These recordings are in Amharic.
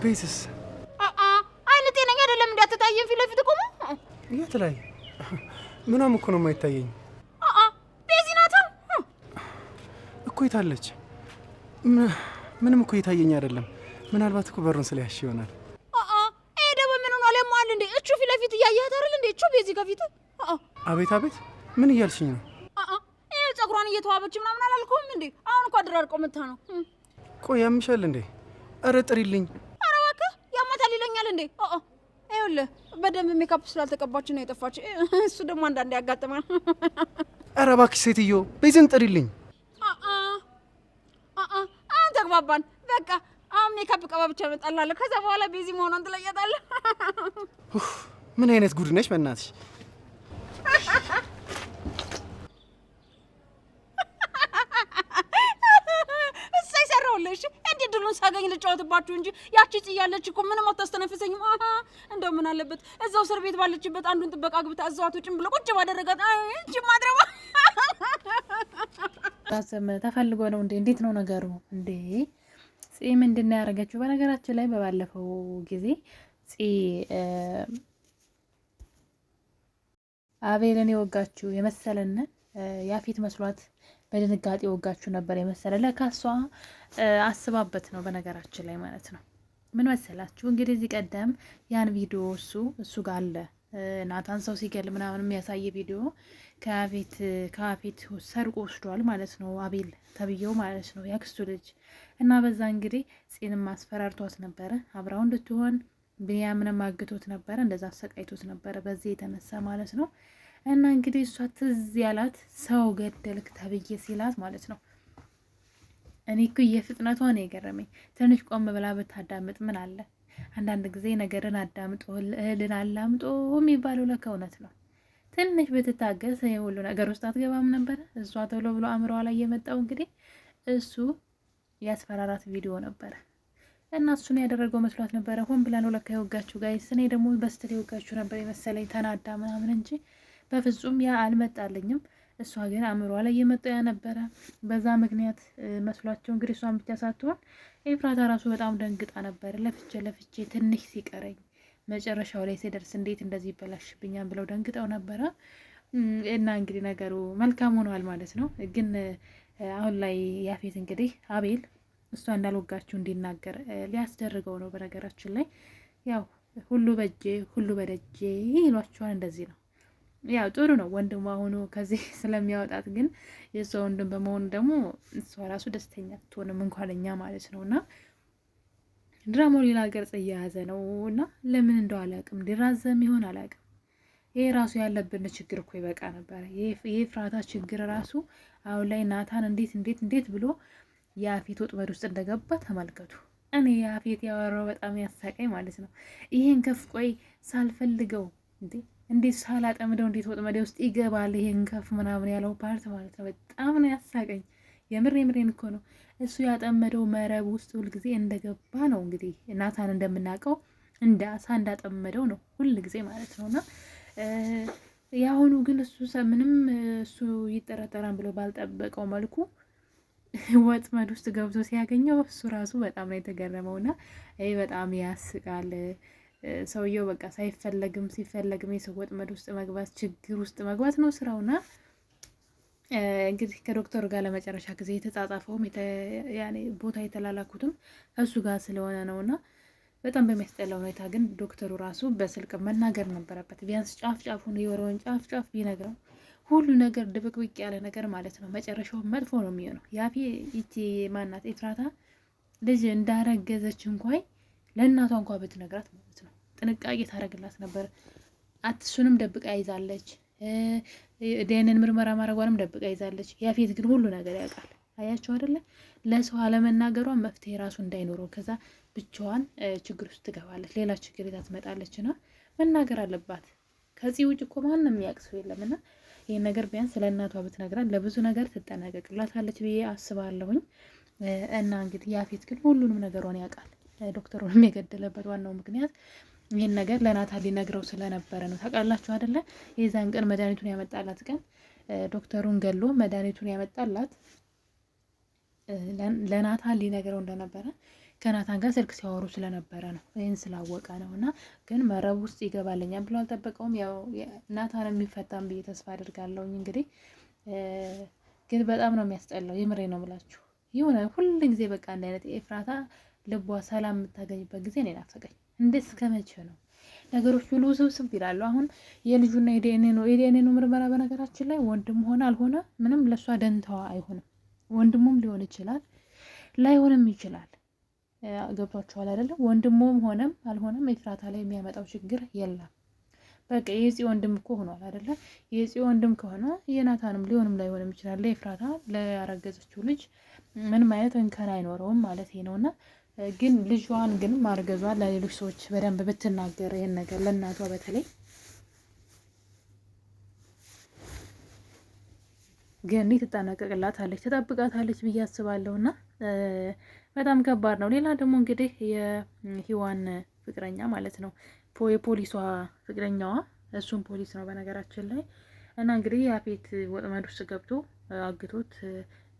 ቤትስ አይነ ጤነኛ አይደለም እንዳትታየን ፊት ለፊት ቆሞ የት ላይ ምንም እኮ ነው የማይታየኝ ቤዚ ናታ እኮ የታለች ምንም እኮ የታየኝ አይደለም ምናልባት እኮ በሩን ስለያሽ ይሆናል ይሄ ደግሞ ምን ሆኗል ያማል እንዴ እቹ ፊት ለፊት እያያት አይደል እንዴ እቹ ቤዚ ከፊት አቤት አቤት ምን እያልሽኝ ነው ይሄ ጸጉሯን እየተዋበች ምናምን አላልኩም እንዴ አሁን እኮ አድራርቆ መታ ነው ቆይ ያምሻል እንዴ ኧረ ጥሪልኝ ኧረ እባክህ ያማታል ይለኛል እንዴ ይኸውልህ በደንብ ሜካፕ ስላልተቀባች ነው የጠፋች እሱ ደግሞ አንዳንዴ ያጋጥማል ኧረ እባክሽ ሴትዮ ቤዚን ጥሪልኝ አሁን ተግባባን በቃ አሁን ሜካፕ ቀባ ብቻ እመጣልሃለሁ ከዛ በኋላ ቤዚ መሆኗን ትለያታለህ ምን አይነት ጉድ ነሽ በእናትሽ እሰይ ሰራሁልሽ እንዴ ድሉን ሳገኝ ልጫወትባችሁ እንጂ ያቺ ጽያለች እኮ ምንም አታስተነፍሰኝም እንደው ምን አለበት እዛው እስር ቤት ባለችበት አንዱን ጥበቃ ግብታ እዛው አትወጭም ብሎ ቁጭ ባደረጋት እቺ ማድረባ ታሰመ ተፈልጎ ነው እንዴ እንዴት ነው ነገሩ እንዴ ጽ ምንድነው ያደረገችው በነገራችን ላይ በባለፈው ጊዜ ጽ አቤልን የወጋችሁ የመሰለና ያፊት መስሏት በድንጋጤ ወጋችሁ ነበር የመሰለ ለካሷ አስባበት ነው በነገራችን ላይ ማለት ነው ምን መሰላችሁ እንግዲህ እዚህ ቀደም ያን ቪዲዮ እሱ ጋር አለ ናታን ሰው ሲገል ምናምን የሚያሳይ ቪዲዮ ከአፌት ሰርቆ ወስዷል ማለት ነው አቤል ተብየው ማለት ነው ያክስቱ ልጅ እና በዛ እንግዲህ ጽንም ማስፈራርቷት ነበረ አብራው እንድትሆን ቢያምንም አግቶት ነበረ እንደዛ አሰቃይቶት ነበረ በዚህ የተነሳ ማለት ነው እና እንግዲህ እሷ ትዝ ያላት ሰው ገደልክ ተብዬ ሲላት ማለት ነው እኔ እኮ የፍጥነቷ ነው የገረመኝ ትንሽ ቆም ብላ ብታዳምጥ ምን አለ አንዳንድ ጊዜ ነገርን አዳምጦ እህልን አላምጦ የሚባለው ለካ እውነት ነው ትንሽ ብትታገስ ሁሉ ነገር ውስጥ አትገባም ነበር እሷ ቶሎ ብሎ አእምሮዋ ላይ የመጣው እንግዲህ እሱ ያስፈራራት ቪዲዮ ነበረ እና እሱን ያደረገው መስሏት ነበረ ሆን ብላ ነው ለካ የወጋችሁ ጋይስ እኔ ደግሞ በስተት የወጋችሁ ነበር የመሰለኝ ተናዳ ምናምን እንጂ በፍጹም ያ አልመጣልኝም እሷ ግን አእምሮዋ ላይ የመጣው ያ ነበረ በዛ ምክንያት መስሏቸው እንግዲህ እሷን ብቻ ሳትሆን ኤፍራታ ራሱ በጣም ደንግጣ ነበር ለፍቼ ትንሽ ሲቀረኝ መጨረሻው ላይ ሲደርስ እንዴት እንደዚህ ይበላሽብኛል ብለው ደንግጠው ነበረ እና እንግዲህ ነገሩ መልካም ሆኗል ማለት ነው ግን አሁን ላይ ያፌት እንግዲህ አቤል እሷ እንዳልወጋችሁ እንዲናገር ሊያስደርገው ነው በነገራችን ላይ ያው ሁሉ በጄ ሁሉ በደጄ ይሏቸዋል እንደዚህ ነው ያው ጥሩ ነው ወንድሟ ሆኖ ከዚህ ስለሚያወጣት ግን የሷ ወንድም በመሆኑ ደግሞ እሷ ራሱ ደስተኛ ትሆንም እንኳንኛ ማለት ነውና ድራማው ሌላ ገጽ እየያዘ ነውና ለምን እንደው አላውቅም ሊራዘም ይሆን አላውቅም ይሄ ራሱ ያለብን ችግር እኮ ይበቃ ነበር ይሄ ፍራታ ችግር ራሱ አሁን ላይ ናታን እንዴት ብሎ ያፊት ወጥመድ ውስጥ እንደገባ ተመልከቱ እኔ ያፊት ያወራው በጣም ያሳቀኝ ማለት ነው ይሄን ከፍ ቆይ ሳልፈልገው እንዴት ሳላጠምደው እንዴት ወጥመድ ውስጥ ይገባል ይሄን ከፍ ምናምን ያለው ፓርት ማለት ነው በጣም ነው ያሳቀኝ የምሬን እኮ ነው እሱ ያጠመደው መረብ ውስጥ ሁሉ ጊዜ እንደገባ ነው እንግዲህ ናታን እንደምናውቀው እንደ አሳ እንዳጠመደው ነው ሁሉ ጊዜ ማለት ነውና ያሁኑ ግን ምንም እሱ ይጠረጠራል ብሎ ባልጠበቀው መልኩ ወጥመድ ውስጥ ገብቶ ሲያገኘው እሱ ራሱ በጣም ነው የተገረመውና ይሄ በጣም ያስቃል ሰውየው በቃ ሳይፈለግም ሲፈለግም የሰው ወጥመድ ውስጥ መግባት ችግር ውስጥ መግባት ነው ስራውና እንግዲህ ከዶክተር ጋር ለመጨረሻ ጊዜ የተጻጻፈውም ያኔ ቦታ የተላላኩትም እሱ ጋር ስለሆነ ነውና በጣም በሚያስጠላ ሁኔታ ግን ዶክተሩ ራሱ በስልክ መናገር ነበረበት ቢያንስ ጫፉን የወረውን ጫፍ ቢነግረው ሁሉ ነገር ድብቅብቅ ያለ ነገር ማለት ነው መጨረሻው መጥፎ ነው የሚሆነው ያፊ ይቺ ማናት ኤፍራታ ልጅ እንዳረገዘች እንኳን ለእናቷ እንኳን ብትነግራት ማለት ነው ጥንቃቄ ታረግላት ነበር አትሱንም ደብቃ ይዛለች ዲኤንኤ ምርመራ ማድረጓንም ደብቃ ይዛለች ያፊት ግን ሁሉ ነገር ያውቃል አያቸው አይደለ ለሰው አለመናገሯ መፍትሄ ራሱ እንዳይኖረው ከዛ ብቻዋን ችግር ውስጥ ትገባለች ሌላ ችግር ይዛ ትመጣለችና መናገር አለባት ከዚህ ውጭ እኮ ማንንም ያቅሰው የለምና ይሄን ነገር ቢያንስ ለእናቷ ብትነግራት ለብዙ ነገር ትጠነቀቅላታለች ብዬ አስባለሁኝ እና እንግዲህ ያፊት ግን ሁሉንም ነገሯን ያውቃል ዶክተሩንም የገደለበት ዋናው ምክንያት ይሄን ነገር ለናታን ሊነግረው ስለነበረ ነው ታውቃላችሁ አይደለ የዛን ቀን መድኃኒቱን ያመጣላት ቀን ዶክተሩን ገሎ መድኃኒቱን ያመጣላት ለናታን ሊነግረው እንደነበረ ከናታን ጋር ስልክ ሲያወሩ ስለነበረ ነው። ይህን ስላወቀ ነው። እና ግን መረብ ውስጥ ይገባለኛል ብሎ አልጠበቀውም። ያው ናታን የሚፈታም ብዬ ተስፋ አድርጋለሁኝ። እንግዲህ ግን በጣም ነው የሚያስጠላው። የምሬ ነው ብላችሁ የሆነ ሁሉ ጊዜ በቃ አንድ አይነት ኤፍራታ ልቧ ሰላም የምታገኝበት ጊዜ ነው ናፈቀኝ። እንዴት እስከ መቼ ነው ነገሮች ሁሉ ውስብስብ ይላሉ? አሁን የልጁና የዲኤንኤ ነው ምርመራ። በነገራችን ላይ ወንድም ሆነ አልሆነ ምንም ለእሷ ደንታዋ አይሆንም። ወንድሙም ሊሆን ይችላል ላይሆንም ይችላል። ገብቷቸዋል አይደለም? ወንድሙም ሆነም አልሆነም ኤፍራታ ላይ የሚያመጣው ችግር የለም። በቃ የፂ ወንድም እኮ ሆኗል አይደለም? የፂ ወንድም ከሆነ የናታንም ሊሆንም ላይሆንም ይችላል። ለኤፍራታ ለያረገዘችው ልጅ ምንም አይነት እንከን አይኖረውም ማለት ነውና ግን ልጇን ግን ማርገዟን ለሌሎች ሰዎች በደንብ ብትናገር ይሄን ነገር ለእናቷ በተለይ ገኒ ትጠነቀቅላታለች፣ ትጠብቃታለች ብዬ አስባለሁና በጣም ከባድ ነው። ሌላ ደግሞ እንግዲህ የሂዋን ፍቅረኛ ማለት ነው የፖሊሷ ፍቅረኛዋ፣ እሱም ፖሊስ ነው በነገራችን ላይ እና እንግዲህ ያፌት ወጥመድ ውስጥ ገብቶ አግቶት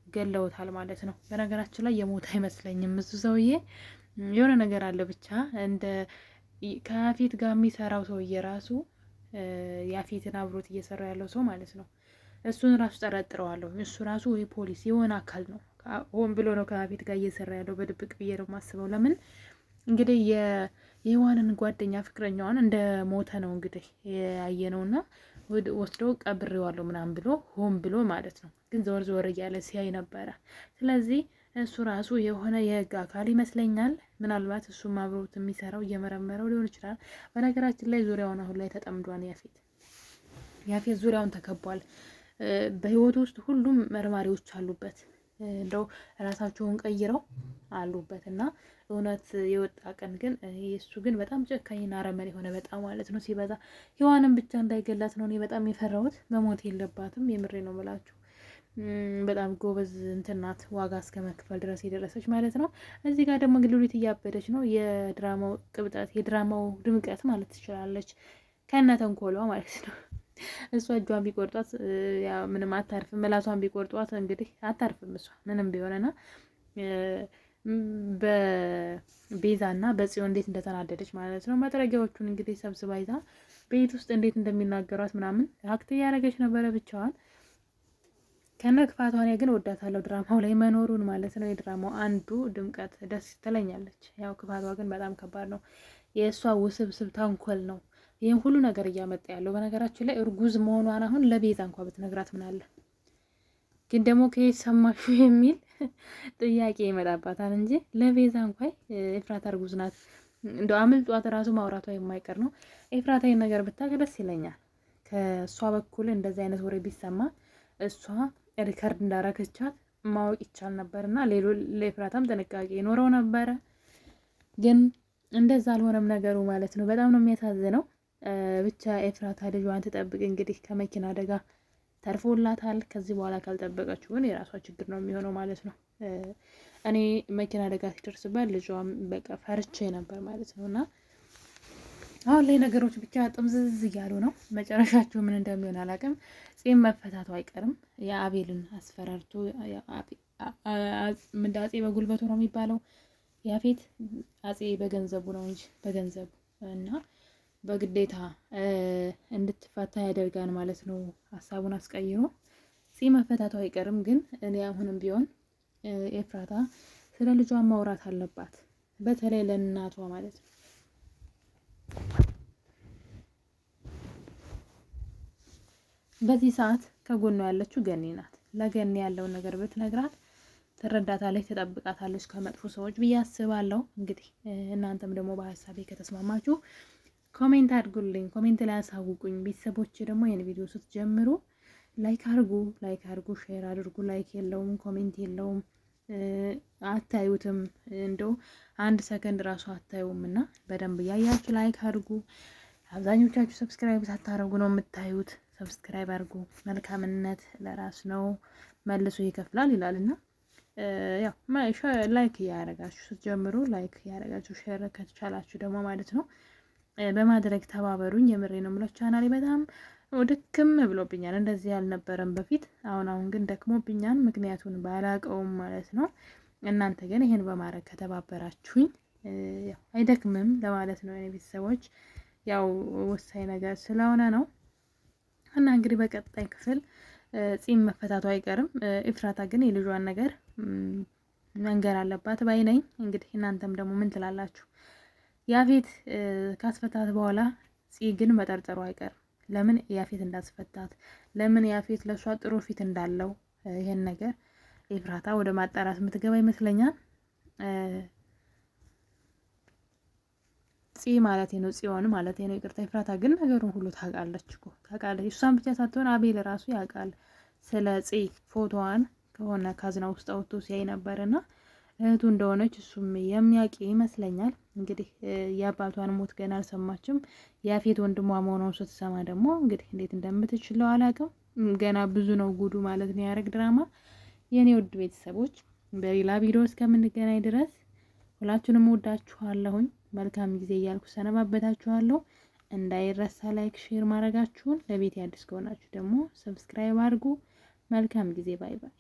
ገለውታል ማለት ነው። በነገራችን ላይ የሞት አይመስለኝም እሱ ሰውዬ የሆነ ነገር አለ ብቻ እንደ ከያፌት ጋር የሚሰራው ሰውዬ ራሱ ያፌትን አብሮት እየሰራ ያለው ሰው ማለት ነው። እሱን ራሱ ጠረጥረዋለሁ። እሱ ራሱ ወይ ፖሊስ የሆነ አካል ነው፣ ሆን ብሎ ነው ከያፌት ጋር እየሰራ ያለው በድብቅ ብዬ ነው የማስበው። ለምን እንግዲህ የሔዋንን ጓደኛ ፍቅረኛዋን እንደ ሞተ ነው እንግዲህ ያየነውና ወስዶ ቀብሬዋለሁ ምናምን ብሎ ሆን ብሎ ማለት ነው። ግን ዘወር ዘወር እያለ ሲያይ ነበረ። ስለዚህ እሱ ራሱ የሆነ የህግ አካል ይመስለኛል። ምናልባት እሱም አብሮት የሚሰራው እየመረመረው ሊሆን ይችላል። በነገራችን ላይ ዙሪያውን አሁን ላይ ተጠምዷል። ያፌት ዙሪያውን ተከቧል። በህይወቱ ውስጥ ሁሉም መርማሪዎች አሉበት፣ እንደው ራሳቸውን ቀይረው አሉበት እና እውነት የወጣ ቀን ግን እሱ ግን በጣም ጨካኝና አረመኔ የሆነ በጣም ማለት ነው ሲበዛ። ሔዋንን ብቻ እንዳይገላት ነው እኔ በጣም የፈራሁት። መሞት የለባትም የምሬ ነው የምላችሁ። በጣም ጎበዝ እንትናት ዋጋ እስከ መክፈል ድረስ የደረሰች ማለት ነው። እዚህ ጋር ደግሞ እንግዲህ ሉሊት እያበደች ነው። የድራማው ቅብጠት የድራማው ድምቀት ማለት ትችላለች ከነ ተንኮሏ ማለት ነው። እሷ እጇን ቢቆርጧት ምንም አታርፍም። ምላሷን ቢቆርጧት እንግዲህ አታርፍም እሷ ምንም ቢሆንና በቤዛና በጽዮን እንዴት እንደተናደደች ማለት ነው። መጥረጊያዎቹን እንግዲህ ሰብስባ ይዛ ቤት ውስጥ እንዴት እንደሚናገሯት ምናምን አክት እያደረገች ነበረ ብቻዋን ከነ ክፋቷ። እኔ ግን ወዳታለሁ ድራማው ላይ መኖሩን ማለት ነው። የድራማው አንዱ ድምቀት ደስ ትለኛለች። ያው ክፋቷ ግን በጣም ከባድ ነው። የእሷ ውስብስብ ተንኮል ነው ይህን ሁሉ ነገር እያመጣ ያለው። በነገራችን ላይ እርጉዝ መሆኗን አሁን ለቤዛ እንኳ ብትነግራት ምን አለ፣ ግን ደግሞ ከየት ሰማሹ የሚል ጥያቄ ይመጣባታል እንጂ ለቤዛ እንኳን ኤፍራታ እርጉዝ ናት እንደው አምልጧት ራሱ ማውራቷ የማይቀር ነው። ኤፍራታ ይህን ነገር ብታውቅ ደስ ይለኛል። ከእሷ በኩል እንደዚህ አይነት ወሬ ቢሰማ እሷ ሪከርድ እንዳረገቻት ማወቅ ይቻል ነበር እና ለኤፍራታም ጥንቃቄ ይኖረው ነበረ። ግን እንደዛ አልሆነም ነገሩ ማለት ነው። በጣም ነው የሚያሳዝነው። ብቻ ኤፍራታ ልጇን ትጠብቅ እንግዲህ። ከመኪና አደጋ ተርፎላታል። ከዚህ በኋላ ካልጠበቀችው ግን የራሷ ችግር ነው የሚሆነው ማለት ነው። እኔ መኪና አደጋ ሲደርስበት ልጇም በቃ ፈርቼ ነበር ማለት ነው። እና አሁን ላይ ነገሮች ብቻ ጥምዝዝ እያሉ ነው። መጨረሻቸው ምን እንደሚሆን አላውቅም። ጺም መፈታቱ አይቀርም። የአቤልን አስፈራርቶ አጼ በጉልበቱ ነው የሚባለው ያፌት አጼ በገንዘቡ ነው እንጂ በገንዘቡ እና በግዴታ እንድትፈታ ያደርጋል ማለት ነው። ሀሳቡን አስቀይሮ ጺም መፈታቱ አይቀርም። ግን እኔ አሁንም ቢሆን ኤፍራታ ስለ ልጇ ማውራት አለባት፣ በተለይ ለእናቷ ማለት ነው። በዚህ ሰዓት ከጎኗ ያለችው ገኒ ናት። ለገኒ ያለውን ነገር ብትነግራት ትረዳታለች፣ ትጠብቃታለች ከመጥፎ ሰዎች ብዬ አስባለሁ። እንግዲህ እናንተም ደግሞ በሀሳቤ ከተስማማችሁ ኮሜንት አድርጉልኝ፣ ኮሜንት ላይ አሳውቁኝ። ቤተሰቦች ደግሞ ይህን ቪዲዮ ስትጀምሩ ላይክ አድርጉ፣ ሼር አድርጉ። ላይክ የለውም ኮሜንት የለውም፣ አታዩትም፣ እንደው 1 ሰከንድ ራሱ አታዩም። እና በደንብ እያያችሁ ላይክ አድርጉ። አብዛኞቻችሁ ሰብስክራይብ ሳታደርጉ ነው የምታዩት። ሰብስክራይብ አድርጉ። መልካምነት ለራስ ነው መልሶ ይከፍላል ይላልና ያው ላይክ እያደረጋችሁ ስትጀምሩ ላይክ እያደረጋችሁ ሼር ከተቻላችሁ ደግሞ ማለት ነው በማድረግ ተባበሩኝ። የምሬ ነው የምለው። ቻናሌ በጣም ድክም ብሎብኛል። እንደዚህ ያልነበረም በፊት። አሁን ግን ደክሞብኛል። ምክንያቱን ባላቀውም ማለት ነው። እናንተ ግን ይሄን በማድረግ ከተባበራችሁኝ አይደክምም ለማለት ነው። የኔ ቤተሰቦች ያው ወሳኝ ነገር ስለሆነ ነው። እና እንግዲህ በቀጣይ ክፍል ጺም መፈታቱ አይቀርም። ኤፍራታ ግን የልጇን ነገር መንገር አለባት ባይ ነኝ። እንግዲህ እናንተም ደግሞ ምን ትላላችሁ? ያፌት ካስፈታት በኋላ ጺ ግን መጠርጠሩ አይቀርም። ለምን ያፌት እንዳስፈታት፣ ለምን ያፌት ለሷ ጥሩ ፊት እንዳለው ይሄን ነገር ኤፍራታ ወደ ማጣራት የምትገባ ይመስለኛል። ጺ ማለት ነው፣ ጽዮን ማለት ነው። ይቅርታ ኤፍራታ ግን ነገሩን ሁሉ ታውቃለች እኮ ታውቃለች። እሷን ብቻ ሳትሆን አቤል ራሱ ያውቃል ስለ ጺ። ፎቶዋን ከሆነ ካዝና ውስጥ አውጥቶ ሲያይ ነበርና እህቱ እንደሆነች እሱም የሚያውቅ ይመስለኛል። እንግዲህ የአባቷን ሞት ገና አልሰማችም። ያፌት ወንድሟ መሆኑን ስትሰማ ደግሞ እንግዲህ እንዴት እንደምትችለው አላውቅም። ገና ብዙ ነው ጉዱ ማለት ነው ያረግ ድራማ። የኔ ውድ ቤተሰቦች በሌላ ቪዲዮ እስከምንገናኝ ድረስ ሁላችሁንም ወዳችኋለሁኝ። መልካም ጊዜ እያልኩ ሰነባበታችኋለሁ። እንዳይረሳ ላይክ፣ ሼር ማድረጋችሁን። ለቤት አዲስ ከሆናችሁ ደግሞ ሰብስክራይብ አድርጉ። መልካም ጊዜ። ባይ ባይ።